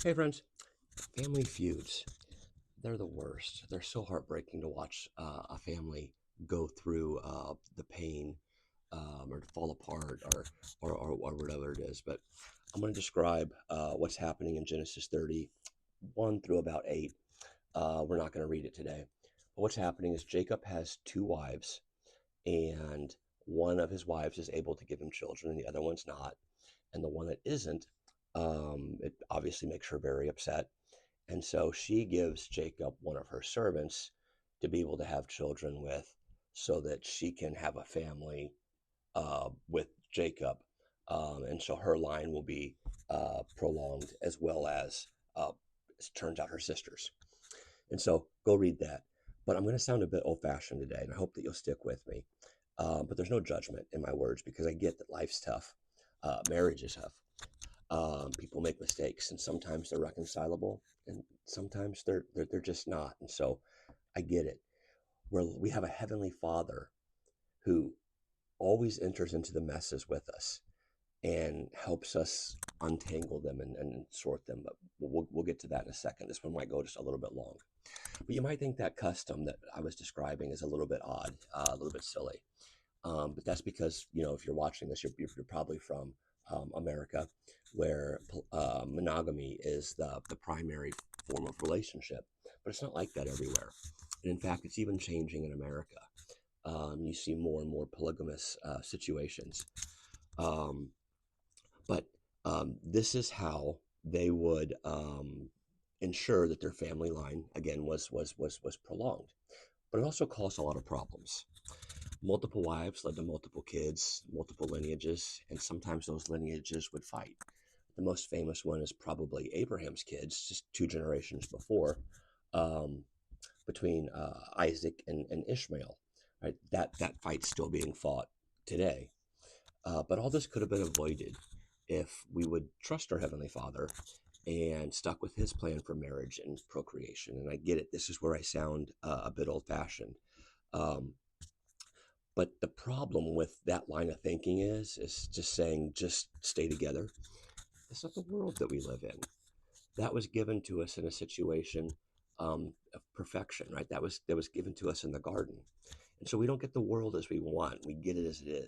Hey friends, family feuds. They're the worst. They're so heartbreaking to watch a family go through the pain or to fall apart or whatever it is. But I'm going to describe what's happening in Genesis 31 through about 8. We're not going to read it today. But what's happening is Jacob has two wives, and one of his wives is able to give him children, and the other one's not. And the one that isn't, it obviously makes her very upset, and so she gives Jacob one of her servants to be able to have children with so that she can have a family with Jacob. And so her line will be prolonged as well as, it turns out, her sister's. And so go read that. But I'm going to sound a bit old fashioned today, and I hope that you'll stick with me. But there's no judgment in my words because I get that life's tough, marriage is tough. People make mistakes, and sometimes they're reconcilable, and sometimes they're just not. And so I get it. We have a heavenly Father who always enters into the messes with us and helps us untangle them and sort them. But we'll get to that in a second. This one might go just a little bit long. But you might think that custom that I was describing is a little bit odd, a little bit silly. But that's because, if you're watching this, you're probably from America, where monogamy is the primary form of relationship. But it's not like that everywhere. And in fact, it's even changing in America. You see more and more polygamous situations. Um, but this is how they would ensure that their family line, again, was prolonged. But it also caused a lot of problems. Multiple wives led to multiple kids, multiple lineages, and sometimes those lineages would fight. The most famous one is probably Abraham's kids, just two generations before, um, between Isaac and Ishmael. Right, that fight's still being fought today. But all this could have been avoided if we would trust our Heavenly Father and stuck with His plan for marriage and procreation. And I get it. This is where I sound a bit old-fashioned. Um, but the problem with that line of thinking is just saying, just stay together. It's not the world that we live in. That was given to us in a situation of perfection, right? That was given to us in the garden. And so we don't get the world as we want. We get it as it is.